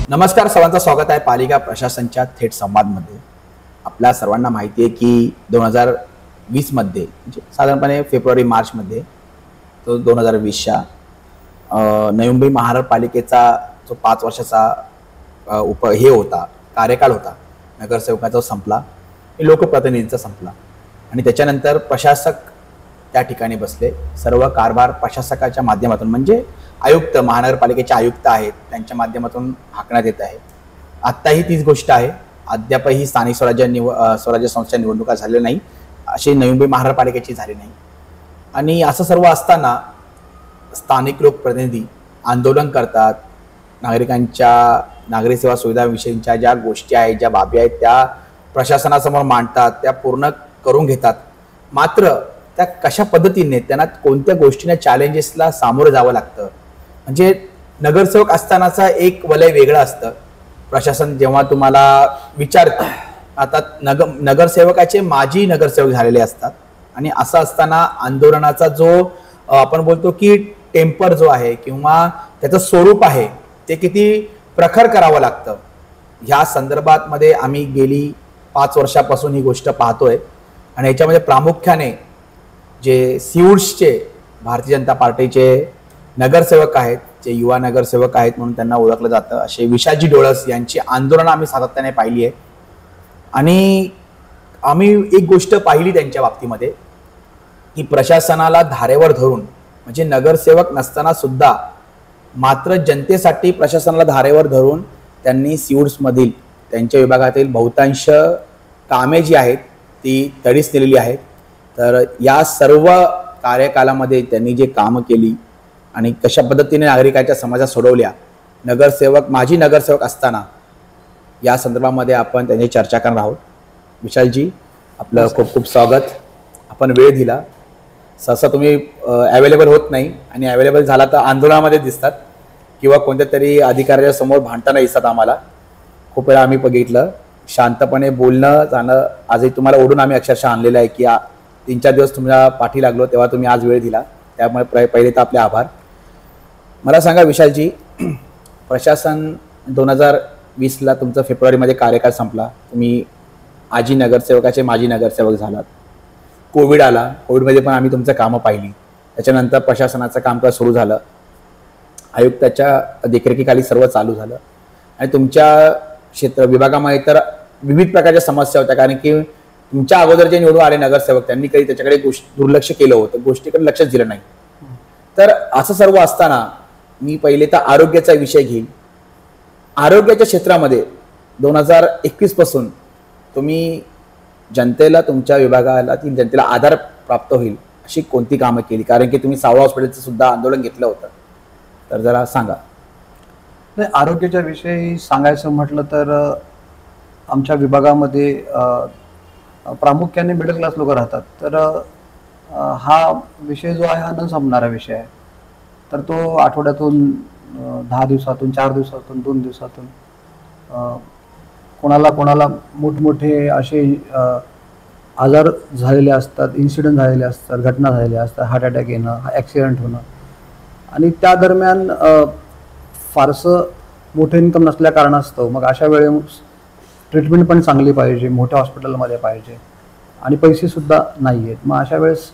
नमस्कार, सर्वांचं स्वागत आहे पालिका प्रशासनच्या थेट संवादमध्ये. आपल्या सर्वांना माहिती आहे की 2020 मध्ये म्हणजे साधारणपणे फेब्रुवारी मार्चमध्ये तो 2020च्या नवी मुंबई महानगरपालिकेचा जो 5 वर्षाचा हे होता कार्यकाळ होता नगरसेवकाचा संपला, लोकप्रतिनिधींचा संपला आणि त्याच्यानंतर प्रशासक त्या ठिकाणी बसले. सर्व कारभार प्रशासकाच्या माध्यमातून म्हणजे आयुक्त, महानगरपालिकेचे आयुक्त आहेत त्यांच्या माध्यमातून हाकण्यात येत आहे. आत्ताही तीच गोष्ट आहे. अद्यापही स्थानिक स्वराज्य संस्था निवडणुका झालेल्या नाही, अशी नवी मुंबई महानगरपालिकेची झाली नाही. आणि असं सर्व असताना स्थानिक लोकप्रतिनिधी आंदोलन करतात, नागरी सेवा सुविधाविषयीच्या ज्या गोष्टी आहेत, ज्या बाबी आहेत त्या प्रशासनासमोर मांडतात, त्या पूर्ण करून घेतात. मात्र त्या कशा पद्धतीने त्यांना कोणत्या गोष्टींना चॅलेंजेसला सामोरं जावं लागतं. म्हणजे नगरसेवक असतानाचा एक वलय वेगळं असतं. प्रशासन जेव्हा तुम्हाला विचारतं, आता नगरसेवकाचे माजी नगरसेवक झालेले असतात आणि असं असताना आंदोलनाचा जो आपण बोलतो की टेम्पर जो आहे किंवा त्याचं स्वरूप आहे ते किती प्रखर करावं लागतं. ह्या संदर्भात मध्ये आम्ही गेली 5 वर्षापासून ही गोष्ट पाहतोय आणि याच्यामध्ये प्रामुख्याने जे सिऊड्सचे भारतीय जनता पार्टीचे नगरसेवक आहेत, जे युवा नगरसेवक आहेत म्हणून त्यांना ओळखलं जातं, असे विशालजी डोळस यांची आंदोलनं आम्ही सातत्याने पाहिली आहे. आणि आम्ही एक गोष्ट पाहिली त्यांच्या बाबतीमध्ये की प्रशासनाला धारेवर धरून, म्हणजे नगरसेवक नसताना सुद्धा मात्र जनतेसाठी प्रशासनाला धारेवर धरून त्यांनी सिऊड्समधील त्यांच्या विभागातील बहुतांश कामे जी आहेत ती तडीस नेलेली आहेत. तर या सर्व कार्यकालामध्ये त्यांनी जे कामं केली आणि कशा पद्धतीने नागरिकांच्या समस्या सोडवल्या, माजी नगरसेवक असताना, या संदर्भामध्ये आपण त्यांची चर्चा करणार आहोत. विशालजी, आपलं खूप खूप स्वागत. आपण वेळ दिला. सहसा तुम्ही अवेलेबल होत नाही आणि अवेलेबल झाला तर आंदोलनामध्ये दिसतात किंवा कोणत्या तरी अधिकाऱ्याच्या समोर भांडताना दिसतात. आम्हाला खूप वेळा आम्ही बघितलं शांतपणे बोलणं जाणं. आजही तुम्हाला ओढून आम्ही अक्षरशः आणलेलं आहे की 3-4 दिवस तुमच्या पाठी लागलो तेव्हा तुम्ही आज वेळ दिला, त्यामुळे पहिले तर आपले आभार. मला सांगा विशालजी, प्रशासन 2020ला तुमचा फेब्रुवारीमध्ये कार्यकाळ संपला, तुम्ही माजी नगरसेवक झालात. कोविड आला, कोविडमध्ये पण आम्ही तुमचं कामं पाहिली. त्याच्यानंतर प्रशासनाचं कामकाज सुरू झालं, आयुक्ताच्या देखरेखीखाली सर्व चालू झालं आणि तुमच्या विभागामध्ये तर विविध प्रकारच्या समस्या होत्या. कारण की तुमच्या अगोदर जे निवडून आले नगरसेवक त्यांनी काही त्याच्याकडे दुर्लक्ष केलं होतं, गोष्टीकडे लक्षच दिलं नाही. तर असं सर्व असताना मी पहिले तर आरोग्याचा विषय घेईन. आरोग्याच्या क्षेत्रामध्ये 2021 पासून तुम्ही जनतेला, तुमच्या विभागाला, जनतेला आधार प्राप्त होईल अशी कोणती कामं केली? कारण की तुम्ही सावळा हॉस्पिटलचं सुद्धा आंदोलन घेतलं होतं, तर जरा सांगा. नाही, आरोग्याच्या विषयी सांगायचं म्हटलं तर आमच्या विभागामध्ये प्रामुख्याने मिडल क्लास लोक राहतात. तर हा विषय जो आहे हा न संपणारा विषय आहे. तर तो आठवड्यातून 10 दिवसातून, 4 दिवसातून, 2 दिवसातून कोणाला मोठमोठे असे आजार झालेले असतात, इन्सिडेंट झालेले असतात, घटना झालेल्या असतात, हार्ट अटॅक येणं, ॲक्सिडेंट होणं. आणि त्या दरम्यान फारसं मोठं इन्कम नसल्या कारणास्तव मग अशा वेळेस ट्रीटमेंट पण चांगली पाहिजे, मोठ्या हॉस्पिटलमध्ये पाहिजे आणि पैसेसुद्धा नाही आहेत. मग अशा वेळेस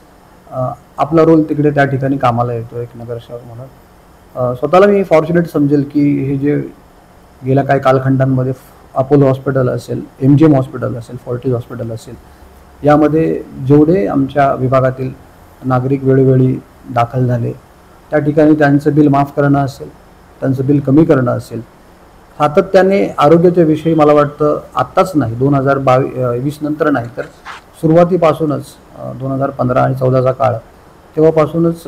आपला रोल तिकडे त्या ठिकाणी कामाला येतो एक नगरसेवक म्हणून. स्वतःला मी फॉर्च्युनेट समजेल की हे जे गेल्या काही कालखंडांमध्ये अपोलो हॉस्पिटल असेल, MGM हॉस्पिटल असेल, फोर्टिस हॉस्पिटल असेल, यामध्ये जेवढे आमच्या विभागातील नागरिक वेळोवेळी दाखल झाले त्या ठिकाणी त्यांचं बिल माफ करणं असेल, त्यांचं बिल कमी करणं असेल, सातत्याने आरोग्याच्या विषयी मला वाटतं आत्ताच नाही, 2020 नंतर नाही तर सुरुवातीपासूनच 2015 आणि 14चा काळ तेव्हापासूनच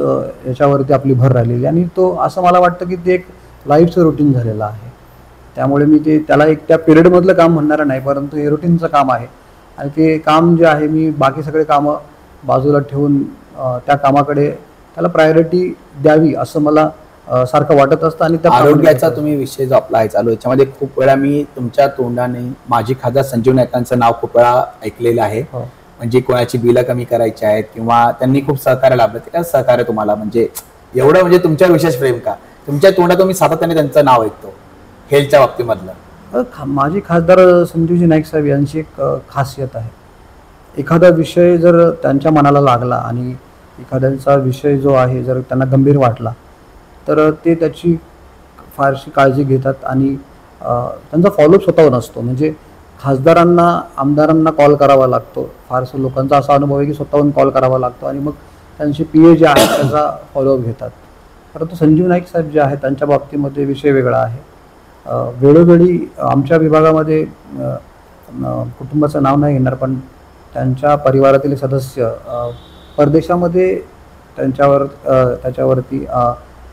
याच्यावरती आपली भर राहिलेली. आणि तो असं मला वाटतं की ते एक लाईफचं रुटीन झालेलं आहे. त्यामुळे मी त्याला एक त्या पिरियडमधलं काम म्हणणार नाही, परंतु हे रुटीनचं काम आहे. आणि ते काम जे आहे मी बाकी सगळे कामं बाजूला ठेवून त्या कामाकडे त्याला प्रायोरिटी द्यावी असं मला सारखं वाटत असतं. आणि त्या आरोग्याचा तुम्ही विषय जो आपला आहे चालू, याच्यामध्ये खूप वेळा मी तुमच्या तोंडाने माजी खासदार संजीव नाईकांचं नाव खूप वेळा ऐकलेलं आहे. म्हणजे कोणाची बिलं कमी करायची आहेत किंवा त्यांनी खूप सहकार्य लाभलं, ते काय सहकार्य तुम्हाला म्हणजे एवढं म्हणजे तुमच्यावर विशेष प्रेम का? तुमच्या तोंडातून मी सातत्याने त्यांचं नाव ऐकतो. हेल्थच्या बाबतीमधलं? माझी खासदार संजीवजी नाईक साहेब यांची एक खासियत आहे. एखादा विषय जर त्यांच्या मनाला लागला आणि एखाद्यांचा विषय जो आहे जर त्यांना गंभीर वाटला तर ते त्याची फारशी काळजी घेतात आणि त्यांचा फॉलोअप स्वतःवर नसतो. म्हणजे खासदारांना आमदारांना कॉल करावा लागतो. फारसं लोकांचा असा अनुभव आहे की स्वतःहून कॉल करावा लागतो आणि मग त्यांचे PA जे आहेत त्याचा फॉलोअप घेतात. परंतु संजीव नाईक साहेब जे आहेत त्यांच्या बाबतीमध्ये विषय वेगळा आहे. वेळोवेळी आमच्या विभागामध्ये कुटुंबाचं नाव नाही घेणार पण त्यांच्या परिवारातील सदस्य परदेशामध्ये त्याच्यावरती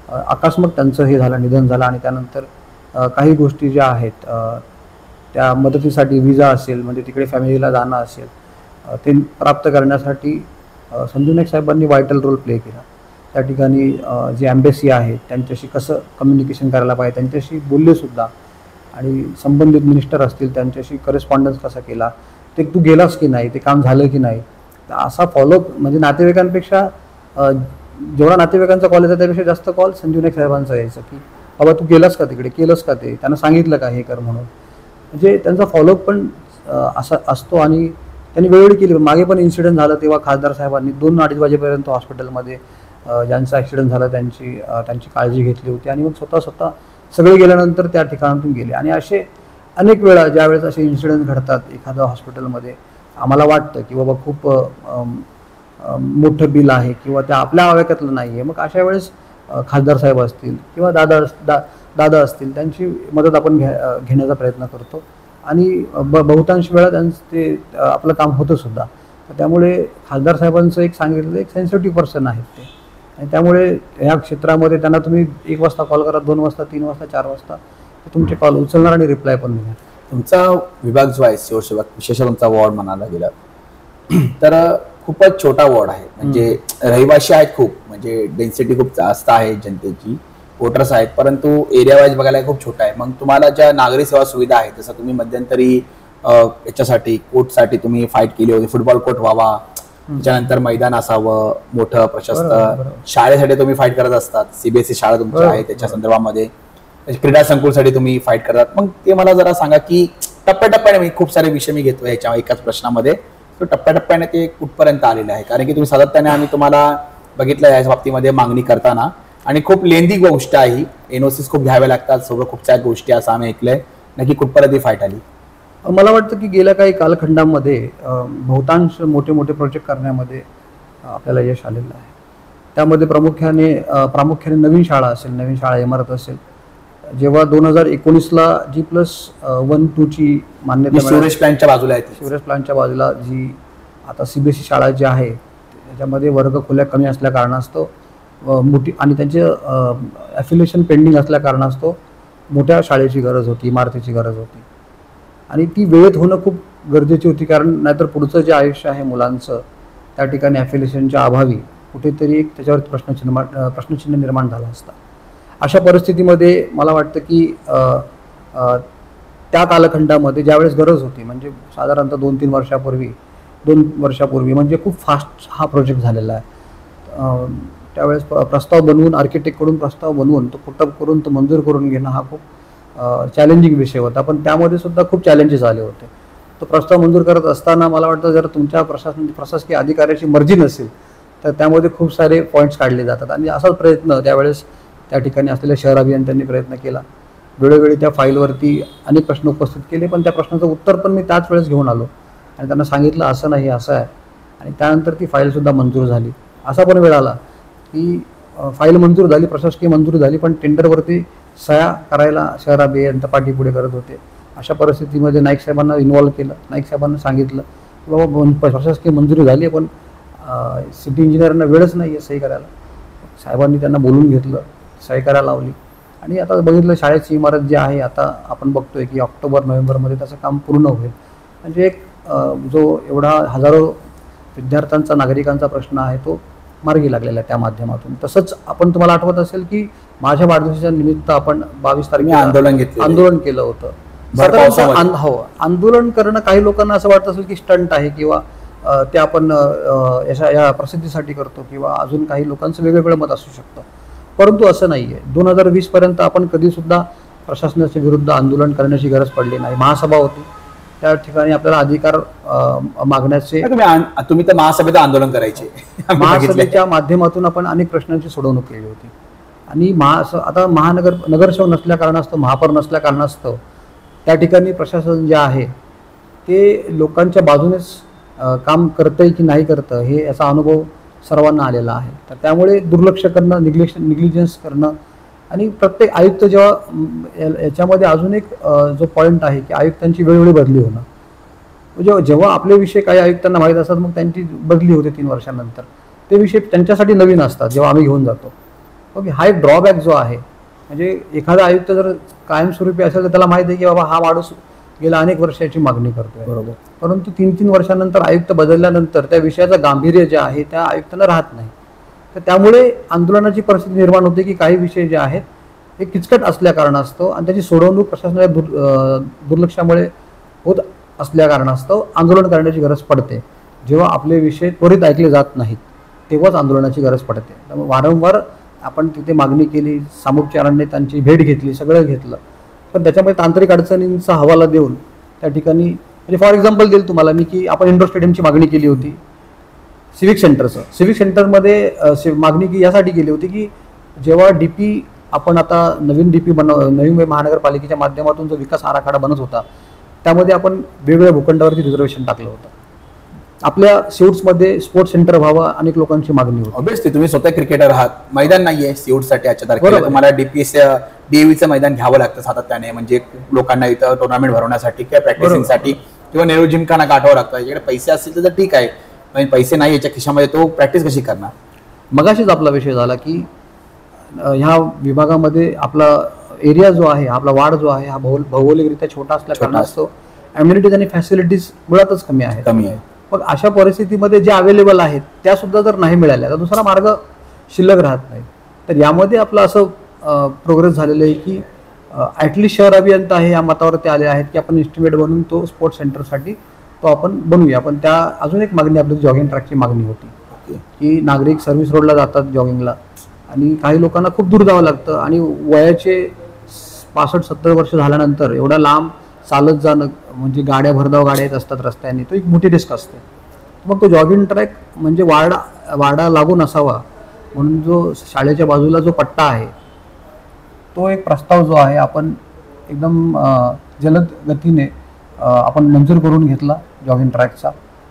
आकस्मिक त्यांचं हे झालं, निधन झालं आणि त्यानंतर काही गोष्टी ज्या आहेत त्या मदतीसाठी विजा असेल म्हणजे तिकडे फॅमिलीला जाणं असेल ते प्राप्त करण्यासाठी संजीव नाईक साहेबांनी व्हायटल रोल प्ले केला. त्या ठिकाणी जे एम्बेसी आहे त्यांच्याशी कसं कम्युनिकेशन करायला पाहिजे त्यांच्याशी बोललेसुद्धा आणि संबंधित मिनिस्टर असतील त्यांच्याशी करस्पॉन्डन्स कसा केला, ते तू गेलास की नाही, ते काम झालं की नाही, असा फॉलोअप म्हणजे नातेवाईकांपेक्षा जेवढा नातेवाईकांचा कॉल यायचा त्यापेक्षा जास्त कॉल संजीव नाईक साहेबांचा यायचा की बाबा तू गेलास का तिकडे, केलंस का, ते त्यांना सांगितलं का हे कर म्हणून. म्हणजे त्यांचा फॉलोअप पण असा असतो आणि त्यांनी वेळोवेळी केली. मागे पण इन्सिडेंट झालं तेव्हा खासदार साहेबांनी 2-2:30 वाजेपर्यंत हॉस्पिटलमध्ये ज्यांचा ॲक्सिडेंट झाला त्यांची काळजी घेतली होती आणि मग स्वतः सगळे गेल्यानंतर त्या ठिकाणातून गेले. आणि असे अनेक वेळा ज्यावेळेस असे इन्सिडेंट घडतात एखाद्या हॉस्पिटलमध्ये आम्हाला वाटतं की बाबा खूप मोठं बिल आहे किंवा त्या आपल्या आवाक्यातलं नाही आहे, मग अशा वेळेस खासदार साहेब असतील किंवा दादा असतील त्यांची मदत आपण घेण्याचा प्रयत्न करतो आणि बहुतांश वेळा ते आपलं काम होतं सुद्धा. त्यामुळे खासदार साहेबांचं एक सांगितलं एक सेन्सिटिव्ह पर्सन आहेत ते आणि त्यामुळे ह्या क्षेत्रामध्ये त्यांना तुम्ही 1 वाजता कॉल करा, 2 वाजता, 3 वाजता, 4 वाजता तुमचे कॉल उचलणार आणि रिप्लाय पण देणार. तुमचा विभाग जो आहे शिवसेवा विशेषतः तुमचा वॉर्ड म्हणायला गेला तर खूपच छोटा वॉर्ड आहे. म्हणजे रहिवाशी आहेत खूप, म्हणजे डेन्सिटी खूप जास्त आहे जनतेची, वोटर्स आहेत, परंतु एरिया वाईज बघायला खूप छोटा आहे. मग तुम्हाला ज्या नागरी सेवा सुविधा आहेत जसं तुम्ही मध्यंतरी याच्यासाठी कोर्टसाठी तुम्ही फाईट केली होती, फुटबॉल कोर्ट व्हावा, त्याच्यानंतर मैदान असावं मोठं प्रशस्त, शाळेसाठी तुम्ही फाईट करत असतात, CBSE शाळा तुमची आहे त्याच्या संदर्भामध्ये, क्रीडा संकुलसाठी तुम्ही फाईट करतात. मग ते मला जरा सांगा की टप्प्याटप्प्याने मी खूप सारे विषय मी घेतो ह्याच्या एकाच प्रश्नामध्ये, तो टप्प्याटप्प्याने ते कुठपर्यंत आलेले आहे. कारण की तुम्ही सातत्याने आम्ही तुम्हाला बघितलं या बाबतीमध्ये मागणी करताना आणि खूप लेंदी गोष्ट आहे, NOCs खूप घ्याव्या लागतात, सगळं खूप साऱ्या गोष्टी असं आम्ही ऐकलंय. नक्की कुठपर्यंत ही फाईट आली? मला वाटतं की गेल्या काही कालखंडामध्ये बहुतांश मोठे प्रोजेक्ट करण्यामध्ये आपल्याला यश आलेलं आहे. त्यामध्ये प्रामुख्याने नवीन शाळा असेल, नवीन शाळा इमारत असेल, जेव्हा 2019ला G+1-2ची मान्यता सिवरेज प्लॅनच्या बाजूला आहे, सिवरेज प्लॅनच्या बाजूला जी आता CBSE शाळा जी आहे त्याच्यामध्ये वर्ग खोल्या कमी असल्या कारणास्तव मोठी आणि त्यांचे ॲफिलिएशन पेंडिंग असल्या कारणास्तव मोठ्या शाळेची गरज होती, इमारतीची गरज होती आणि ती वेळेत होणं खूप गरजेची होती. कारण नाहीतर पुढचं जे आयुष्य आहे मुलांचं त्या ठिकाणी ॲफिलिएशनच्या अभावी कुठेतरी एक त्याच्यावर प्रश्नचिन्ह निर्माण झाला असता. अशा परिस्थितीमध्ये मला वाटतं की त्या कालखंडामध्ये ज्यावेळेस गरज होती म्हणजे साधारणतः 2 वर्षापूर्वी म्हणजे खूप फास्ट हा प्रोजेक्ट झालेला आहे. त्यावेळेस प्रस्ताव बनवून आर्किटेक्टकडून प्रस्ताव बनवून तो पुटअप करून तो मंजूर करून घेणं हा खूप चॅलेंजिंग विषय होता. पण त्यामध्ये सुद्धा खूप चॅलेंजेस आले होते. तो प्रस्ताव मंजूर करत असताना मला वाटतं जर तुमच्या प्रशासकीय अधिकाऱ्याची मर्जी नसेल तर त्यामध्ये खूप सारे पॉईंट्स काढले जातात आणि असाच प्रयत्न त्यावेळेस त्या ठिकाणी असलेल्या शहर अभियंत्यांनी प्रयत्न केला. वेळोवेळी त्या फाईलवरती अनेक प्रश्न उपस्थित केले पण त्या प्रश्नाचं उत्तर पण मी त्याच वेळेस घेऊन आलो आणि त्यांना सांगितलं असं नाही असं आहे आणि त्यानंतर ती फाईलसुद्धा मंजूर झाली. असा पण वेळ आला की फाईल मंजूर झाली, प्रशासकीय मंजूर झाली पण टेंडरवरती सह्या करायला शहर अभियंता पाठीपुढे करत होते. अशा परिस्थितीमध्ये नाईक साहेबांना इन्व्हॉल्व केलं. नाईक साहेबांना सांगितलं की बाबा प्रशासकीय मंजुरी झाली पण सिटी इंजिनियरांना वेळच नाही आहे सही करायला. साहेबांनी त्यांना बोलून घेतलं, सही करायला लावली आणि आता बघितलं शाळेची इमारत जी आहे आता आपण बघतोय की ऑक्टोबर-नोव्हेंबरमध्ये त्याचं काम पूर्ण होईल. म्हणजे एक जो एवढा हजारो विद्यार्थ्यांचा नागरिकांचा प्रश्न आहे तो मार्गी लागलेला आहे त्या माध्यमातून. तसंच आपण तुम्हाला आठवत असेल की माझ्या वाढदिवसाच्या निमित्त आपण 22 तारखेला आंदोलन केलं होतं. आंदोलन करणं काही लोकांना असं वाटत असेल की स्टंट आहे किंवा ते आपण या प्रसिद्धीसाठी करतो किंवा अजून काही लोकांचं वेगवेगळं मत असू शकतं, परंतु असं नाही आहे. 2020 पर्यंत आपण कधीसुद्धा प्रशासनाच्या विरुद्ध आंदोलन करण्याची गरज पडली नाही. महासभा होती, त्या ठिकाणी आपल्याला अधिकार मागण्याचे तुम्ही तर महासभेत आंदोलन करायचे. महासभेच्या माध्यमातून आपण अनेक प्रश्नांची सोडवणूक केली होती. आणि आता नगरसेवक नसल्या कारणास्तव, महापौर नसल्या कारणास्तव त्या ठिकाणी प्रशासन जे आहे ते लोकांच्या बाजूनेच काम करतंय की नाही करतं हे याचा अनुभव सर्वांना आलेला आहे. तर त्यामुळे दुर्लक्ष करणं, निग्लिजन्स करणं आणि प्रत्येक आयुक्त जेव्हा याच्यामध्ये अजून एक जो पॉईंट आहे की आयुक्तांची वेळोवेळी बदली होणं. म्हणजे जेव्हा आपले विषय काही आयुक्तांना माहीत असतात मग त्यांची बदली होते 3 वर्षांनंतर, ते विषय त्यांच्यासाठी नवीन असतात जेव्हा आम्ही घेऊन जातो. ओके, हा एक ड्रॉबॅक जो आहे. म्हणजे एखादा आयुक्त जर कायमस्वरूपी असेल तर त्याला माहिती आहे की बाबा हा माणूस गेल्या अनेक वर्षाची मागणी करतोय. बरोबर. परंतु 3-3 वर्षानंतर आयुक्त बदलल्यानंतर त्या विषयाचं गांभीर्य जे आहे त्या आयुक्तांना राहत नाही. तर त्यामुळे आंदोलनाची परिस्थिती निर्माण होते की काही विषय जे आहेत हे किचकट असल्या कारणास्तव आणि त्याची सोडवणूक प्रशासनाच्या दुर्लक्षामुळे होत असल्या कारणास्तव आंदोलन करण्याची गरज पडते. जेव्हा आपले विषय त्वरित ऐकले जात नाहीत तेव्हाच आंदोलनाची गरज पडते. त्यामुळे वारंवार आपण तिथे मागणी केली, सामोपचारांनी त्यांची भेट घेतली, सगळं घेतलं, पण त्याच्यामध्ये तांत्रिक अडचणींचा हवाला देऊन त्या ठिकाणी, म्हणजे फॉर एक्झाम्पल देईल तुम्हाला मी की आपण इंडोर स्टेडियमची मागणी केली होती सिविक सेंटरमध्ये मागणी यासाठी केली होती की जेव्हा DP आपण आता नवीन DP नवी मुंबई महानगरपालिकेच्या माध्यमातून जो विकास आराखडा बनत होता त्यामध्ये आपण वेगवेगळ्या भूखंडावरती रिझर्वेशन टाकलं होतं. आपल्या सिऊट्समध्ये स्पोर्ट्स सेंटर व्हावं अनेक लोकांची मागणी होती. ऑब्व्हियसली तुम्ही स्वतः क्रिकेटर आहात, मैदान नाहीये सिऊटसाठी आजच्या तारखेला, तुम्हाला DAVचं मैदान घ्यावं लागतं सातत्याने, म्हणजे लोकांना इथं टुर्नामेंट भरवण्यासाठी किंवा प्रॅक्टिसिंगसाठी किंवा नेहरू जिमखाना गाठावं लागतं. याच्याकडे पैसे असतील तर ठीक आहे, पण पैसे नाही याच्या खिशामध्ये तो प्रॅक्टिस कशी करणार. मगाशीच आपला विषय झाला की ह्या विभागामध्ये आपला एरिया जो आहे, आपला वाढ जो आहे हा भौगोलिकरित्या छोटा असल्या कारणास्तव अम्युनिटीज आणि फॅसिलिटीज मुळातच कमी आहे. मग अशा परिस्थितीमध्ये जे अवेलेबल आहेत त्या सुद्धा जर नाही मिळाल्या तर दुसरा मार्ग शिल्लक राहत नाही. तर यामध्ये आपलं असं प्रोग्रेस झालेलं आहे की ॲटलिस्ट शहर अभियंता आहे या मतावरती आले आहेत की आपण इस्टिमेट बनवून तो स्पोर्ट्स सेंटरसाठी तो आपण बनवूया. पण त्या अजून एक मागणी आपली जॉगिंग ट्रॅकची मागणी होती की नागरिक सर्व्हिस रोडला जातात जॉगिंगला आणि काही लोकांना खूप दूर जावं लागतं आणि वयाचे 65-70 वर्ष झाल्यानंतर एवढा लांब चालत जाणं, म्हणजे गाड्या भरधाव गाड्या येत असतात रस्त्याने, तो एक मोठी रिस्क असते. मग तो जॉगिंग ट्रॅक म्हणजे वाडा लागून असावा म्हणून जो शाळेच्या बाजूला जो पट्टा आहे तो एक प्रस्ताव जो आहे आपण एकदम जलद गतीने आपण मंजूर करून घेतला जॉगिंग ट्रॅकचा.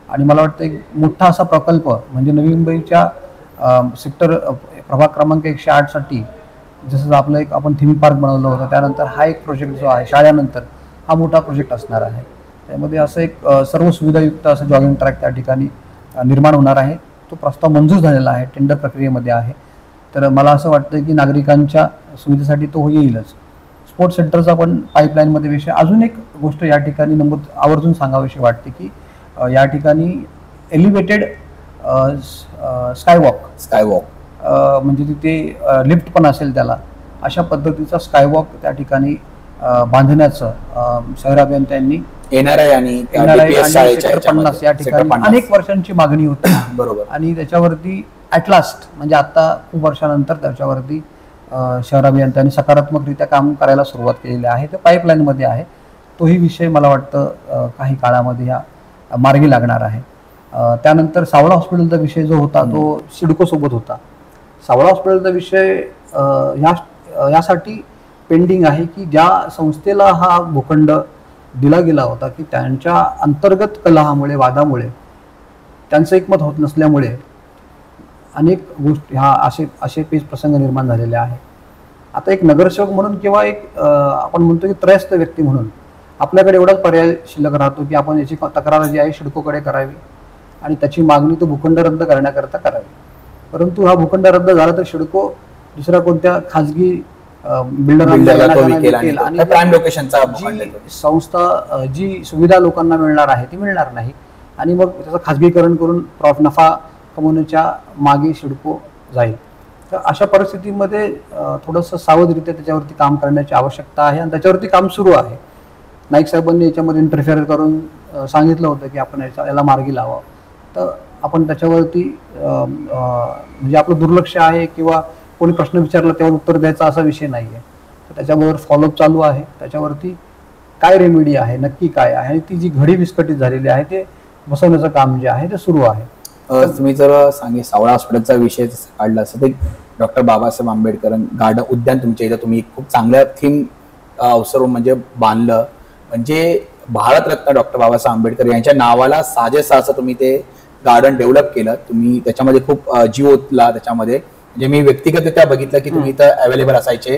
आणि मला वाटतं एक मोठा असा प्रकल्प म्हणजे नवी मुंबईच्या सेक्टर प्रभाग क्रमांक 108साठी जसं आपलं एक आपण थीम पार्क बनवलं होतं, त्यानंतर हा एक प्रोजेक्ट जो आहे शाळेनंतर हा मोठा प्रोजेक्ट असणार आहे. त्यामध्ये असं एक सर्व सुविधायुक्त असं जॉगिंग ट्रॅक त्या ठिकाणी निर्माण होणार आहे. तो प्रस्ताव मंजूर झालेला आहे, टेंडर प्रक्रियेमध्ये आहे. तर मला असं वाटतं की नागरिकांच्या सुविधेसाठी तो येईलच. स्पोर्ट्स सेंटरचा पण पाईपलाईनमध्ये विषय. अजून एक गोष्ट या ठिकाणी आवर्जून सांगावीशी वाटते की या ठिकाणी एलिव्हेटेड स्कायवॉक म्हणजे तिथे लिफ्ट पण असेल त्याला, अशा पद्धतीचा स्कायवॉक त्या ठिकाणी बांधण्याचं शहर अभियंत्यांनी NRI आणि सेक्टर 50 या ठिकाणी अनेक वर्षांची मागणी होती. बरोबर. आणि त्याच्यावरती ॲट लास्ट म्हणजे आता खूप वर्षानंतर त्याच्यावरती शहर अभियंत्यांनी सकारात्मकरित्या काम करायला सुरुवात केलेली आहे. ते पाईपलाईनमध्ये आहे. तोही विषय मला वाटतं काही काळामध्ये या मार्गी लागणार आहे. त्यानंतर सावळा हॉस्पिटलचा विषय जो होता तो सिडकोसोबत होता. सावळा हॉस्पिटलचा विषय यासाठी पेंडिंग आहे की ज्या संस्थेला हा भूखंड दिला गेला होता की त्यांच्या अंतर्गत कलहामुळे, वादामुळे त्यांचं एकमत होत नसल्यामुळे अनेक गोष्टी असे प्रसंग निर्माण झालेले आहे. आता एक नगरसेवक म्हणून किंवा एक आपण म्हणतो की त्रयस्थ व्यक्ती म्हणून आपल्याकडे एवढाच पर्याय शिल्लक राहतो की आपण याची तक्रार जी आहे सिडकोकडे करावी आणि त्याची मागणी तो भूखंड रद्द करण्याकरता करावी. परंतु हा भूखंड रद्द झाला तर सिडको दुसऱ्या कोणत्या खाजगी बिल्डरांना प्राईम लोकेशनचा संस्था जी सुविधा लोकांना मिळणार आहे ती मिळणार नाही आणि मग त्याचं खाजगीकरण करून नफा कमवण्याच्या मागे सिडको जाईल. तर अशा परिस्थितीमध्ये थोडंसं सावधरित्या त्याच्यावरती काम करण्याची आवश्यकता आहे आणि त्याच्यावरती काम सुरू आहे. नाईक साहेबांनी याच्यामध्ये इंटरफेअर करून सांगितलं होतं की आपण याला मार्गी लावा. तर आपण त्याच्यावरती म्हणजे आपलं दुर्लक्ष आहे किंवा कोणी प्रश्न विचारला त्यावर उत्तर द्यायचा असा विषय नाही आहे. तर त्याच्याबरोबर फॉलोअप चालू आहे. त्याच्यावरती काय रेमेडी आहे, नक्की काय आहे, आणि ती जी घडी विस्कटीत झालेली आहे ते बसवण्याचं काम जे आहे ते सुरू आहे. तुम्ही जर सावळा हॉस्पिटलचा विषय काढला असं तर डॉक्टर बाबासाहेब आंबेडकर गार्डन उद्यान तुमच्या इथं तुम्ही खूप चांगल्या थीम अवसर म्हणजे बांधलं, म्हणजे भारतरत्न डॉक्टर बाबासाहेब आंबेडकर यांच्या नावाला साजेसं असं तुम्ही ते गार्डन डेव्हलप केलं. तुम्ही त्याच्यामध्ये खूप जीव ओतला त्याच्यामध्ये, म्हणजे मी व्यक्तिगतरित्या बघितलं की तुम्ही इथं अवेलेबल असायचे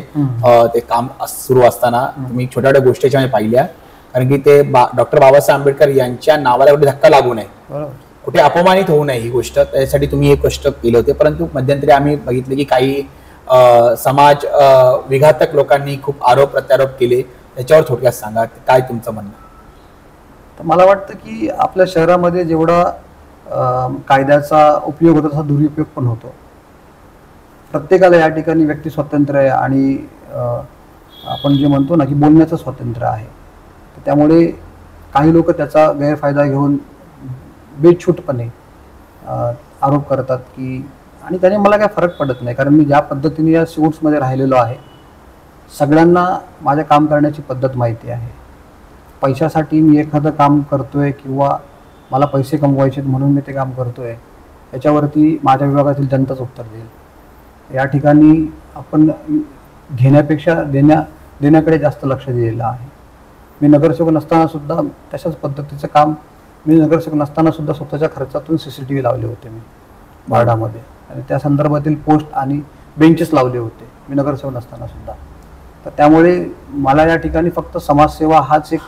ते काम सुरू असताना. तुम्ही छोट्या छोट्या गोष्टी याच्यामध्ये पाहिल्या, कारण की ते डॉक्टर बाबासाहेब आंबेडकर यांच्या नावाला कुठे धक्का लागू नये, कुठे अपमानित होऊ नये ही गोष्ट, त्यासाठी तुम्ही हे कष्ट केले होते. परंतु मध्यंतरी आम्ही बघितले की काही समाज विघातक लोकांनी खूप आरोप प्रत्यारोप केले, त्याच्यावर थोडक्यात सांगा काय तुमचं म्हणणं. तर मला वाटतं की आपल्या शहरामध्ये जेवढा कायद्याचा उपयोग होतो तसा दुरुपयोग पण होतो. प्रत्येकाला या ठिकाणी व्यक्ती स्वातंत्र्य आहे आणि आपण जे म्हणतो ना की बोलण्याचं स्वातंत्र्य आहे. त्यामुळे काही लोक त्याचा गैरफायदा घेऊन बेछूटपणे आरोप करतात की, आणि त्याने मला काय फरक पडत नाही, कारण मी ज्या पद्धतीने या शूट्समध्ये राहिलेलो आहे सगळ्यांना माझं काम करण्याची पद्धत माहिती आहे. पैशासाठी मी एखादं काम करतोय किंवा मला पैसे कमवायचे म्हणून मी ते काम करतोय याच्यावरती माझ्या विभागातील जनताच उत्तर देईल. या ठिकाणी आपण घेण्यापेक्षा देण्याकडे जास्त लक्ष दिलेलं आहे. मी नगरसेवक नसताना सुद्धा तशाच पद्धतीचं काम, मी नगरसेवक नसताना सुद्धा स्वतःच्या खर्चातून CCTV लावले होते मी वार्डामध्ये, आणि त्या संदर्भातील पोस्ट आणि बेंचेस लावले होते मी नगरसेवक नसताना सुद्धा. तर त्यामुळे मला या ठिकाणी फक्त समाजसेवा हाच एक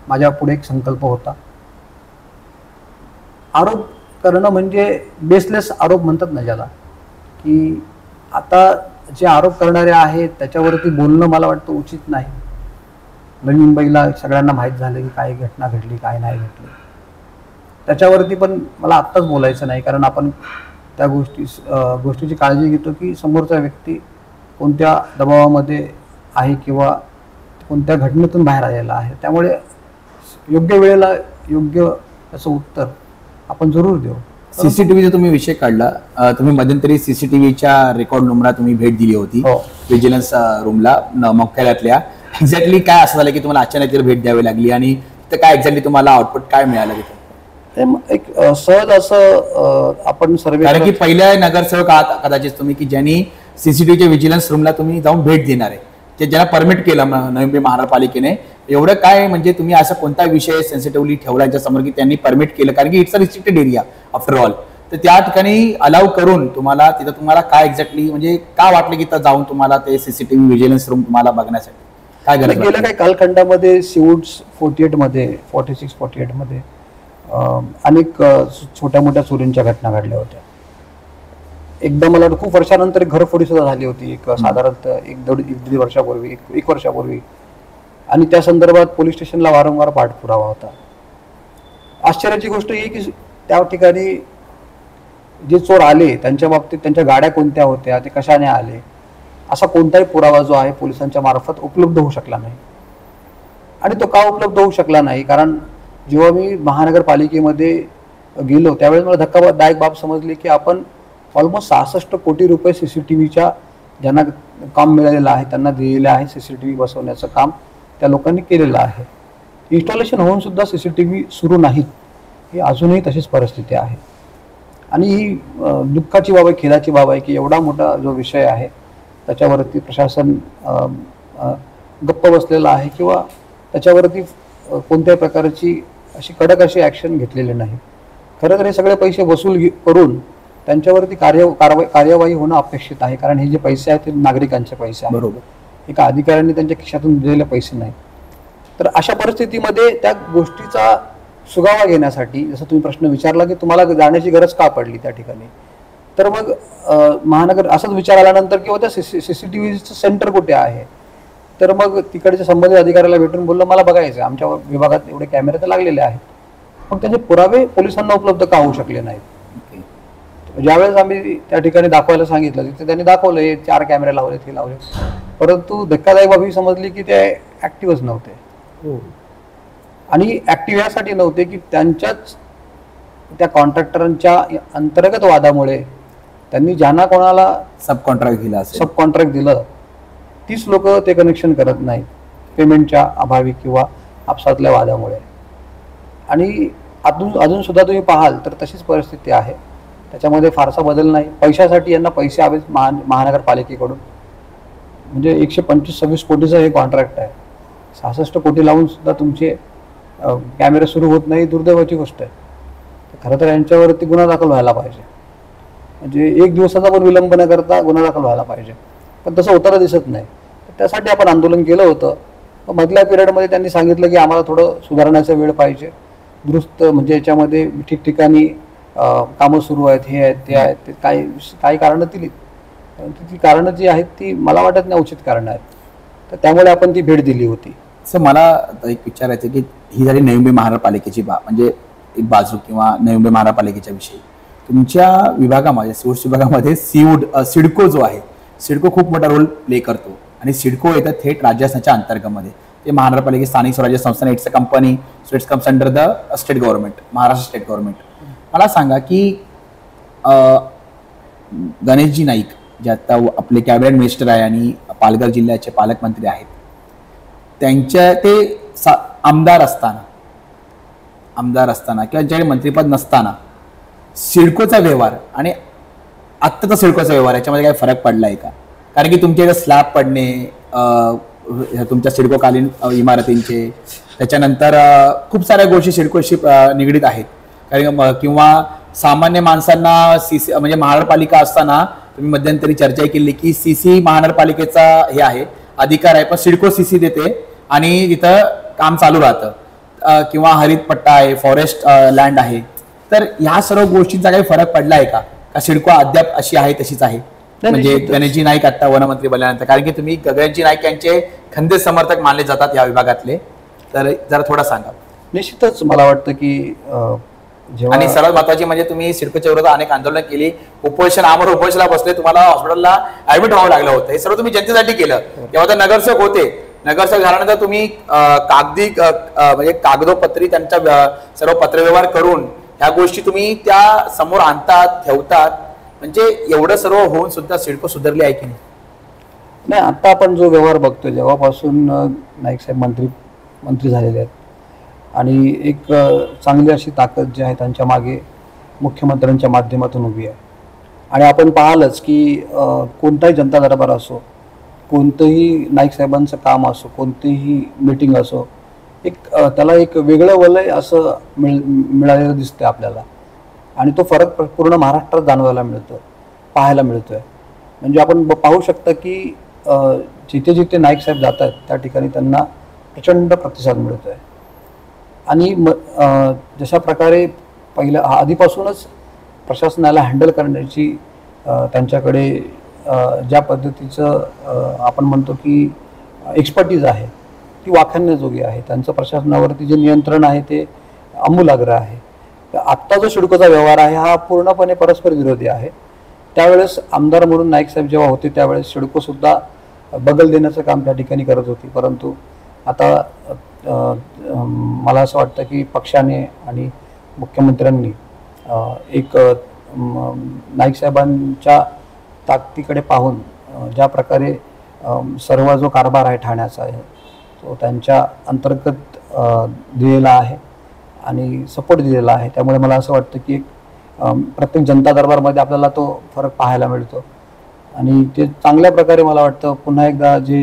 माझ्या पुढे एक संकल्प होता. आरोप करणं म्हणजे बेसलेस आरोप म्हणतात ना ज्याला, की आता जे आरोप करणारे आहेत त्याच्यावरती बोलणं मला वाटतं उचित नाही. नवी मुंबईला सगळ्यांना माहीत झालं की काय घटना घडली काय नाही घडली, त्याच्यावरती पण मला आत्ताच बोलायचं नाही, कारण आपण त्या गोष्टीची काळजी घेतो की समोरचा व्यक्ती कोणत्या दबावामध्ये आहे किंवा कोणत्या घटनेतून बाहेर आलेला आहे. त्यामुळे योग्य वेळेला योग्य असं उत्तर आपण जरूर देऊ. CCTVचा तुम्ही विषय काढला, तुम्ही मध्यंतरी CCTVच्या रेकॉर्ड रूमला तुम्ही भेट दिली होती, विजिलन्स रूमला मुख्यालयातल्या. एक्झॅक्टली काय असं झालं की तुम्हाला अचानक भेट द्यावी लागली, आणि तिथं काय एक्झॅक्टली तुम्हाला आउटपुट काय मिळालं तिथं? एक सहज असं आपण सर्वे, कारण की पहिल्या नगरसेवक आहात कदाचित तुम्ही की ज्यांनी CCTVच्या विजिलन्स रूमला तुम्ही जाऊन भेट देणार आहे, ते ज्यांना परमिट केलं नवी मुंबई महानगरपालिकेने. एवढं काय म्हणजे तुम्ही असा कोणता विषय सेन्सिटिव्हली ठेवला यांच्यासमोर की त्यांनी परमिट केलं, कारण की it's a restricted area after all, तर त्या ठिकाणी अलाउ करून तुम्हाला तिथं तुम्हाला काय एक्झॅक्टली म्हणजे का वाटलं की तिथं जाऊन तुम्हाला ते CCTV विजिलन्स रूम तुम्हाला बघण्यासाठी काय गरज? गेल्या काही कालखंडामध्ये सिवूड्स 48 मध्ये 46-48 मध्ये अनेक छोट्या मोठ्या चोरींच्या घटना घडल्या होत्या. एकदा मला खूप वर्षानंतर घरफोडी सुद्धा झाली होती, एक साधारणतः एक वर्षापूर्वी, आणि त्या संदर्भात पोलीस स्टेशनला वारंवार पाठपुरावा होता. आश्चर्याची गोष्ट ही की त्या ठिकाणी जे चोर आले त्यांच्या बाबतीत त्यांच्या गाड्या कोणत्या होत्या, ते कशाने आले, असा कोणताही पुरावा जो आहे पोलिसांच्या मार्फत उपलब्ध होऊ शकला नाही. आणि तो का उपलब्ध होऊ शकला नाही, कारण जेव्हा मी महानगरपालिकेमध्ये गेलो त्यावेळेस मला धक्कादायक बाब समजली की आपण ऑलमोस्ट 66 कोटी रुपये CCTVच्या ज्यांना काम मिळालेलं आहे त्यांना दिलेलं आहे. CCTV बसवण्याचं काम त्या लोकांनी केलेलं आहे. इन्स्टॉलेशन होऊन सुद्धा CCTV सुरू नाहीत, ही अजूनही तशीच परिस्थिती आहे. आणि ही दुःखाची बाब आहे, खेदाची बाब आहे की एवढा मोठा जो विषय आहे त्याच्यावरती प्रशासन गप्प बसलेला आहे किंवा त्याच्यावरती कोणत्याही प्रकारची अशी कडक अशी ॲक्शन घेतलेली नाही. खरं तर हे सगळे पैसे वसूल करून त्यांच्यावरती कार्यवाही होणं अपेक्षित आहे, कारण हे जे पैसे आहेत ते नागरिकांचे पैसे आहेत, बरोबर, एका अधिकाऱ्यांनी त्यांच्या खिशातून दिलेले पैसे नाही. तर अशा परिस्थितीमध्ये त्या गोष्टीचा सुगावा घेण्यासाठी जसं तुम्ही प्रश्न विचारला की तुम्हाला जाण्याची गरज का पडली त्या ठिकाणी, तर मग महानगर असाच विचार आल्यानंतर किंवा त्या CCTVचं सेंटर कुठे आहे, तर मग तिकडच्या संबंधित अधिकाऱ्याला भेटून बोललं मला बघायचं आमच्या विभागात एवढे कॅमेरे तर लागलेले आहेत, मग त्याचे पुरावे पोलिसांना उपलब्ध का होऊ शकले नाहीत. ज्यावेळेस आम्ही त्या ठिकाणी दाखवायला सांगितलं तिथे त्यांनी दाखवलं हे 4 कॅमेरे लावले ते लावले, परंतु धक्कादायक बाब ही समजली की ते ऍक्टिव्हच नव्हते. आणि ऍक्टिव्ह यासाठी नव्हते की त्यांच्याच त्या कॉन्ट्रॅक्टरांच्या अंतर्गत वादामुळे त्यांनी ज्यांना कोणाला सब कॉन्ट्रॅक्ट दिलं तीच लोक ते कनेक्शन करत नाहीत पेमेंटच्या अभावी किंवा आपसातल्या वादामुळे. आणि अजून सुद्धा तुम्ही पाहाल तर तशीच परिस्थिती आहे. त्याच्यामध्ये फारसा बदल नाही. पैशासाठी यांना पैसे हवेच महानगरपालिकेकडून. म्हणजे 125-26 कोटीचं हे कॉन्ट्रॅक्ट आहे. 66 कोटी लावून सुद्धा तुमचे कॅमेरे सुरू होत नाही, दुर्दैवाची गोष्ट आहे. खरं तर यांच्यावरती गुन्हा दाखल व्हायला पाहिजे. म्हणजे एक दिवसाचा पण विलंब न करता गुन्हा दाखल व्हायला पाहिजे. पण तसं होताना दिसत नाही. त्यासाठी आपण आंदोलन केलं होतं. मधल्या पिरियडमध्ये त्यांनी सांगितलं की आम्हाला थोडं सुधारण्याचा वेळ पाहिजे, दुरुस्त म्हणजे याच्यामध्ये ठिकठिकाणी कामं सुरू आहेत, हे आहेत ते आहेत. ते काही कारणं दिली, ती कारणं जी आहेत ती मला वाटत नाही उचित कारणं आहेत. तर त्यामुळे आपण ती भेट दिली होती. सर मला एक विचारायचं की ही झाली नवी मुंबई महानगरपालिकेची म्हणजे एक बाजू किंवा नवी मुंबई महानगरपालिकेच्या विषयी. तुमच्या विभागामध्ये स्पोर्ट्स विभागामध्ये सिडको जो आहे, सिडको खूप मोठा रोल प्ले करतो आणि सिडको येतं थेट राज्याच्या अंतर्गतमध्ये. ते महानगरपालिका स्थानिक स्वराज्य संस्था, it's a company, so it's comes under the state government, Maharashtra state government. मला सांगा की गणेशजी नाईक जे आता आपले कॅबिनेट मिनिस्टर आहे आणि पालघर जिल्ह्याचे पालकमंत्री आहेत, त्यांच्या ते आमदार असताना किंवा ज्यावेळी मंत्रिपद नसताना सिडकोचा व्यवहार आणि आत्ताचा सिडकोचा व्यवहार याच्यामध्ये काही फरक पडला आहे का? कारण की तुमच्या इथं स्लॅब पडणे, तुमच्या सिडकोकालीन इमारतींचे, त्याच्यानंतर खूप साऱ्या गोष्टी सिडकोशी निगडीत आहेत. कारण किंवा सामान्य माणसांना सीसी म्हणजे महानगरपालिका असताना तुम्ही मध्यंतरी चर्चा केली की सीसी महानगरपालिकेचा हे आहे, अधिकार आहे, पण सिडको सीसी देते आणि तिथं काम चालू राहतं. किंवा हरित पट्टा आहे, फॉरेस्ट लँड आहे. तर ह्या सर्व गोष्टींचा काही फरक पडला आहे का? सिडको अद्याप अशी आहे तशीच आहे? म्हणजे गणेशजी नाईक आता वनमंत्री बनल्यानंतर, कारण की तुम्ही गणेशजी नाईक यांचे खंदे समर्थक मानले जातात या विभागातले, तर जरा थोडा सांगा. निश्चितच मला वाटतं की आणि सर्वात महत्वाची म्हणजे तुम्ही सिडकोच्या विरोधात अनेक आंदोलन केली, आमर उपोषणाला बसले, तुम्हाला हॉस्पिटलला ऍडमिट व्हावं लागलं होतं. हे सर्व तुम्ही जनतेसाठी केलं. तेव्हा तर नगरसेवक होते. नगरसेवक झाल्यानंतर तुम्ही कागदी म्हणजे कागदोपत्री त्यांच्या सर्व पत्रव्यवहार करून ह्या गोष्टी तुम्ही त्या समोर आणतात, ठेवतात. म्हणजे एवढं सर्व होऊन सुद्धा सिडको सुधारली आहे की नाही? आता आपण जो व्यवहार बघतोय, जेव्हापासून नाईक साहेब मंत्री झालेले आहेत आणि एक चांगली अशी ताकद जी आहे त्यांच्या मागे मुख्यमंत्र्यांच्या माध्यमातून उभी आहे. आणि आपण पाहालच की कोणताही जनता दरबार असो, कोणतंही नाईक साहेबांचं काम असो, कोणतीही मीटिंग असो, त्याला एक वेगळं वलय असं मिळालेलं दिसतंय आपल्याला. आणि तो फरक पूर्ण महाराष्ट्रात जाणवायला पाहायला मिळतोय. म्हणजे आपण पाहू शकता की जिथे जिथे नाईक साहेब जात आहेत त्या ठिकाणी त्यांना प्रचंड प्रतिसाद मिळतोय. आणि जशा प्रकारे आधीपासूनच प्रशासनाला हँडल करण्याची त्यांच्याकडे ज्या पद्धतीचं आपण म्हणतो की एक्सपर्टीज आहे ती वाखाणण्याजोगी आहे. त्यांचं प्रशासनावरती जे नियंत्रण आहे ते आमूलाग्र आहे. आत्ता जो सिडकोचा व्यवहार आहे हा पूर्णपणे परस्पर विरोधी आहे. त्यावेळेस आमदार म्हणून नाईक साहेब जेव्हा होते त्यावेळेस सिडको सुद्धा बगल देण्याचं काम त्या ठिकाणी करत होती. परंतु आता मला असं वाटतं की पक्षाने आणि मुख्यमंत्र्यांनी एक नाईक साहेबांच्या ताकदीकडे पाहून ज्या प्रकारे सर्व जो कारभार आहे ठाण्याचा आहे तो त्यांच्या अंतर्गत दिलेला आहे आणि सपोर्ट दिलेला आहे. त्यामुळे मला असं वाटतं की एक प्रत्येक जनता दरबारमध्ये आपल्याला तो फरक पाहायला मिळतो. आणि ते चांगल्या प्रकारे मला वाटतं पुन्हा एकदा जे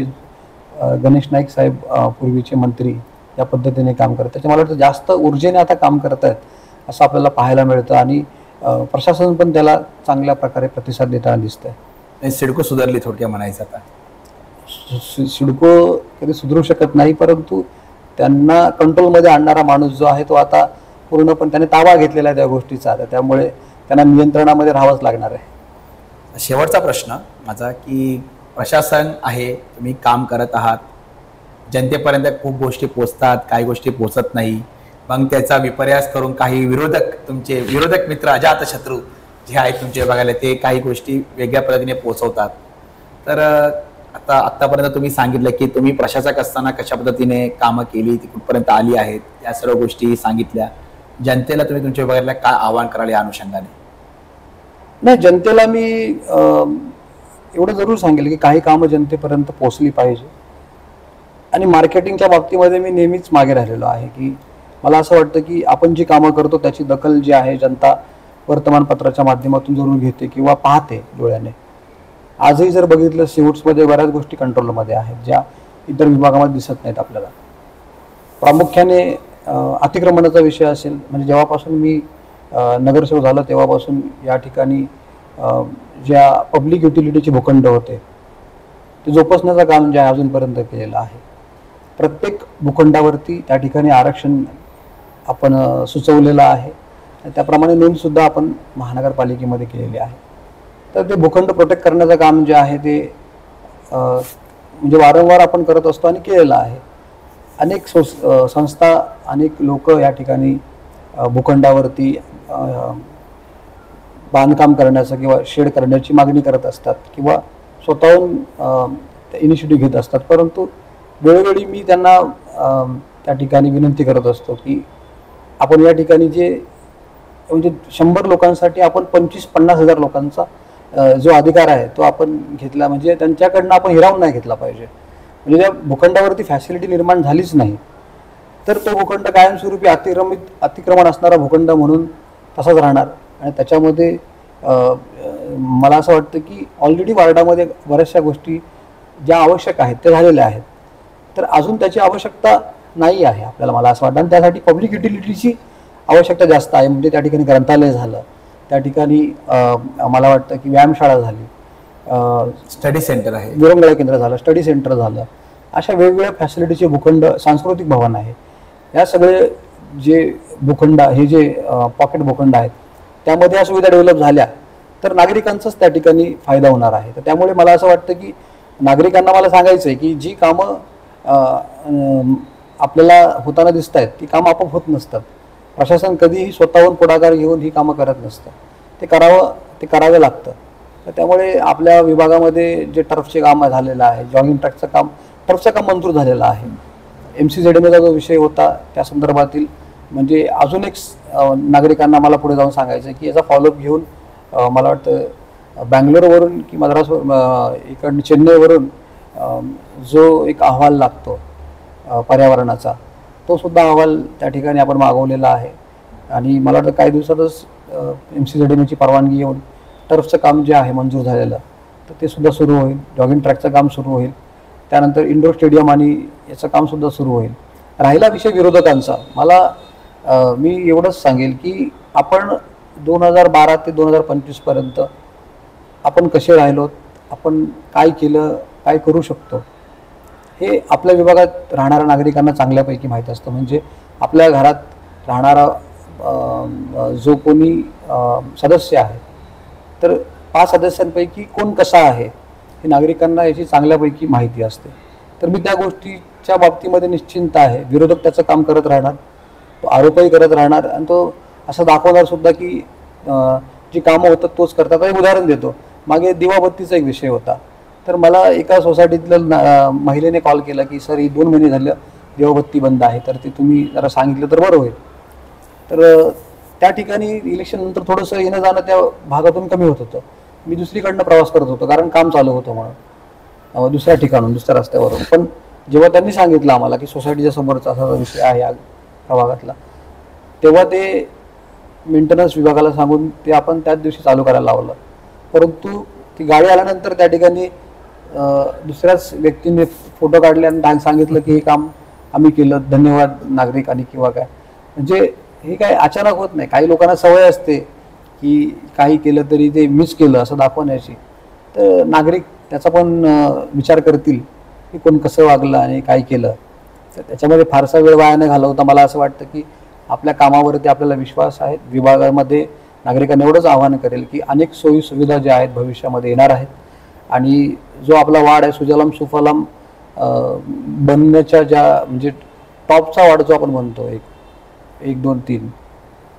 गणेश नाईक साहेब पूर्वीचे मंत्री या पद्धतीने काम करतात त्याचे मला वाटतं जास्त ऊर्जेने आता काम करत आहेत असं आपल्याला पाहायला मिळतं. आणि प्रशासन पण त्याला चांगल्या प्रकारे प्रतिसाद देताना दिसतंय. सिडको सुधारली थोडक्यात म्हणायचं. आता सिडको कधी सुधरू शकत नाही, परंतु त्यांना कंट्रोलमध्ये आणणारा माणूस जो आहे तो आता पूर्णपणे त्याने ताबा घेतलेला आहे त्या गोष्टीचा. त्यामुळे त्यांना नियंत्रणामध्ये राहावंच लागणार आहे. शेवटचा प्रश्न माझा की प्रशासन आहे, तुम्ही काम करत आहात, जनतेपर्यंत खूप गोष्टी पोचतात, काही गोष्टी पोचत नाही, मग त्याचा विपर्यास करून काही तुमचे विरोधक मित्र, अजातशत्रू जे आहेत तुमच्या विभागाला, ते काही गोष्टी वेगळ्या पद्धतीने पोचवतात. तर आत्तापर्यंत तुम्ही सांगितलं की तुम्ही प्रशासक असताना कशा पद्धतीने कामं केली, ती कुठपर्यंत आली आहेत, त्या सर्व गोष्टी सांगितल्या. जनतेला तुम्ही तुमच्या विभागाला काय आवाहन कराल या अनुषंगाने? नाही, जनतेला मी एवढं जरूर सांगेल की काही कामं जनतेपर्यंत पोहोचली पाहिजे. आणि मार्केटिंगच्या बाबतीमध्ये मी नेहमीच मागे राहिलेलो आहे की मला असं वाटतं की आपण जी कामं करतो त्याची दखल जी आहे जनता वर्तमानपत्राच्या माध्यमातून जरूर घेते किंवा पाहते डोळ्याने. आजही जर बघितलं सिवूट्समध्ये बऱ्याच गोष्टी कंट्रोलमध्ये आहेत ज्या इतर विभागामध्ये दिसत नाहीत आपल्याला. प्रामुख्याने अतिक्रमणाचा विषय असेल, म्हणजे जेव्हापासून मी नगरसेवक झालो तेव्हापासून या ठिकाणी ज्या पब्लिक युटिलिटीचे भूखंड होते ते जोपासण्याचं काम जे आहे अजूनपर्यंत केलेलं आहे. प्रत्येक भूखंडावरती त्या ठिकाणी आरक्षण आपण सुचवलेलं आहे. त्याप्रमाणे नोंदसुद्धा आपण महानगरपालिकेमध्ये केलेली आहे. तर ते भूखंड प्रोटेक्ट करण्याचं काम जे आहे ते म्हणजे वारंवार आपण करत असतो आणि केलेलं आहे. अनेक संस्था, अनेक लोक या ठिकाणी भूखंडावरती बांधकाम करण्याचं किंवा शेड करण्याची मागणी करत असतात किंवा स्वतःहून इनिशिएटिव्ह घेत असतात. परंतु वेळोवेळी मी त्यांना त्या ठिकाणी विनंती करत असतो की आपण या ठिकाणी जे म्हणजे 100 लोकांसाठी आपण 25-50 हजार लोकांचा जो अधिकार आहे तो आपण घेतला, म्हणजे त्यांच्याकडनं आपण हिरावून नाही घेतला पाहिजे. म्हणजे त्या भूखंडावरती फॅसिलिटी निर्माण झालीच नाही तर तो भूखंड कायमस्वरूपी अतिक्रमण असणारा भूखंड म्हणून तसाच राहणार. आणि त्याच्यामध्ये मला असं वाटतं की ऑलरेडी वार्डामध्ये बऱ्याचशा गोष्टी ज्या आवश्यक आहेत त्या झालेल्या आहेत. तर अजून त्याची आवश्यकता नाही आहे आपल्याला, मला असं वाटतं. आणि त्यासाठी पब्लिक युटिलिटीची आवश्यकता जास्त आहे. म्हणजे त्या ठिकाणी ग्रंथालय झालं, त्या ठिकाणी मला वाटतं की व्यायामशाळा झाली, स्टडी सेंटर आहे, विरंगुळा केंद्र झालं, स्टडी सेंटर झालं, अशा वेगवेगळ्या फॅसिलिटीचे भूखंड, सांस्कृतिक भवन आहे, या सगळे जे भूखंड, हे जे पॉकेट भूखंड आहेत त्यामध्ये या सुविधा डेव्हलप झाल्या तर नागरिकांचाच त्या ठिकाणी फायदा होणार आहे. तर त्यामुळे मला असं वाटतं की नागरिकांना मला सांगायचं आहे की जी कामं आपल्याला होताना दिसत आहेत ती कामं आपोआप होत नसतात. प्रशासन कधीही स्वतःहून पुढाकार घेऊन ही कामं करत नसतं, ते करावं लागतं. तर त्यामुळे आपल्या विभागामध्ये जे टर्फचे काम झालेलं आहे, जॉगिंग टर्फचं काम मंजूर झालेलं आहे. MCZMचा जो विषय होता त्या संदर्भातील म्हणजे अजून एक नागरिकांना मला पुढे जाऊन सांगायचं की याचा फॉलोअप घेऊन मला वाटतं बँगलोरवरून की इकडनं चेन्नईवरून जो एक अहवाल लागतो पर्यावरणाचा, तो सुद्धा अहवाल त्या ठिकाणी आपण मागवलेला आहे. आणि मला वाटतं काही दिवसातच MCZMची परवानगी येऊन टर्फचं काम जे आहे मंजूर झालेलं तर ते सुद्धा सुरू होईल. जॉगिंग ट्रॅकचं काम सुरू होईल. त्यानंतर इंडोर स्टेडियम आणि याचं कामसुद्धा सुरू होईल. राहिला विषय विरोधकांचा, मी एवढंच सांगेल की आपण 2012 ते 2025 पर्यंत आपण कसे राहिलो, आपण काय केलं, काय करू शकतो, हे आपल्या विभागात राहणाऱ्या नागरिकांना चांगल्यापैकी माहीत असतं. म्हणजे आपल्या घरात राहणारा जो कोणी सदस्य आहे तर 5 सदस्यांपैकी कोण कसा आहे हे नागरिकांना याची चांगल्यापैकी माहिती असते. तर मी त्या गोष्टीच्या बाबतीमध्ये निश्चिंत आहे. विरोधक त्याचं काम करत राहणार, तो आरोपही करत राहणार आणि तो असं दाखवणार सुद्धा की जी कामं होतात तोच करतात. एक उदाहरण देतो, मागे दिवाबत्तीचा एक विषय होता. तर मला एका सोसायटीतल्या महिलेने कॉल केला की सर ही 2 महिने झालं दिवाबत्ती बंद आहे, तर ते तुम्ही जरा सांगितलं तर बरं होईल. तर त्या ठिकाणी इलेक्शन नंतर थोडंसं येणं जाणं त्या भागातून कमी होत होतं. मी दुसरीकडनं प्रवास करत होतो कारण काम चालू होतं म्हणून दुसऱ्या ठिकाणून, दुसऱ्या रस्त्यावरून. पण जेव्हा त्यांनी सांगितलं आम्हाला की सोसायटीच्या समोरचा असा विषय आहे या प्रभागातला, तेव्हा ते मेंटेनन्स विभागाला सांगून ते आपण त्याच दिवशी चालू करायला लावलं. परंतु ती गाडी आल्यानंतर त्या ठिकाणी दुसऱ्याच व्यक्तीने फोटो काढले आणि सांगितलं की हे काम आम्ही केलं, धन्यवाद नागरिक आणि किंवा काय. म्हणजे हे काय अचानक होत नाही. काही लोकांना सवय असते की काही केलं तरी ते मिस केलं असं दाखवण्याची. तर नागरिक त्याचा पण विचार करतील की कोण कसं वागलं आणि काय केलं. तर त्याच्यामध्ये फारसा वेळ वाया न घालवता मला असं वाटतं की आपल्या कामावरती आपल्याला विश्वास आहे. विभागामध्ये नागरिकांना एवढंच आवाहन करेल की अनेक सोयी सुविधा ज्या आहेत भविष्यामध्ये येणार आहेत आणि जो आपला वाढ आहे सुजलाम सुफलाम बनण्याच्या ज्या म्हणजे टॉपचा वाढ जो आपण म्हणतो 1, 2, 3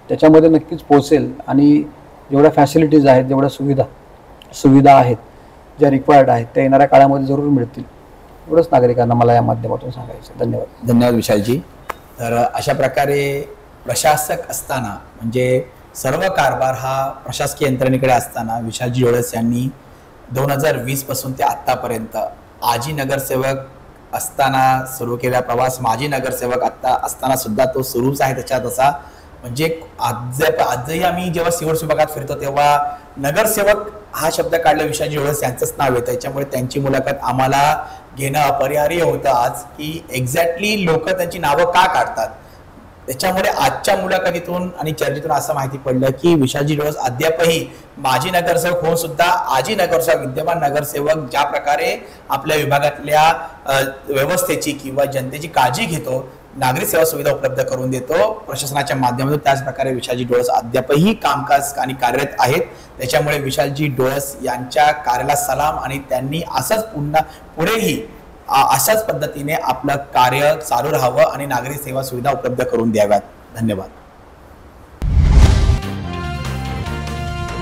त्याच्यामध्ये नक्कीच पोहोचेल. आणि जेवढ्या फॅसिलिटीज आहेत, जेवढ्या सुविधा आहेत ज्या रिक्वायर्ड आहेत त्या येणाऱ्या काळामध्ये जरूर मिळतील. एवढंच नागरिकांना मला या माध्यमातून सांगायचं. धन्यवाद विशालजी. तर अशा प्रकारे प्रशासक असताना म्हणजे सर्व कारभार हा प्रशासकीय यंत्रणेकडे असताना विशालजी डोळस यांनी 2020 पासून ते आतापर्यंत आजी नगरसेवक असताना सुरू केला प्रवास, माजी नगरसेवक आता असताना सुद्धा तो सुरूच आहे त्याच्या तसा. म्हणजे आजही आम्ही जेव्हा सिव्हिल विभागात फिरतो तेव्हा नगरसेवक हा शब्द काढला, विशाजी डोळस यांचंच नाव येतं. त्याच्यामुळे त्यांची मुलाखत आम्हाला घेणं अपरिहार्य होतं आज, की एक्झॅक्टली लोक त्यांची नावं का काढतात. त्याच्यामुळे आजच्या मुलाखतीतून आणि चर्चेतून असं माहिती पडलं की विशाजी डोळस अद्यापही माजी नगरसेवक होऊन सुद्धा आजी नगरसेवक, विद्यमान नगरसेवक ज्या प्रकारे आपल्या विभागातल्या व्यवस्थेची किंवा जनतेची काळजी घेतो, नागरी सेवा सुविधा उपलब्ध करून देतो प्रशासनाच्या माध्यमातून, त्याच प्रकारे विशालजी डोळस अद्यापही कामकाज आणि कार्यरत आहेत. त्याच्यामुळे विशालजी डोळस यांच्या कार्याला सलाम, आणि त्यांनी असंच पुढेही अशाच पद्धतीने आपलं कार्य चालू राहावं आणि नागरी सेवा सुविधा उपलब्ध करून द्याव्यात. धन्यवाद.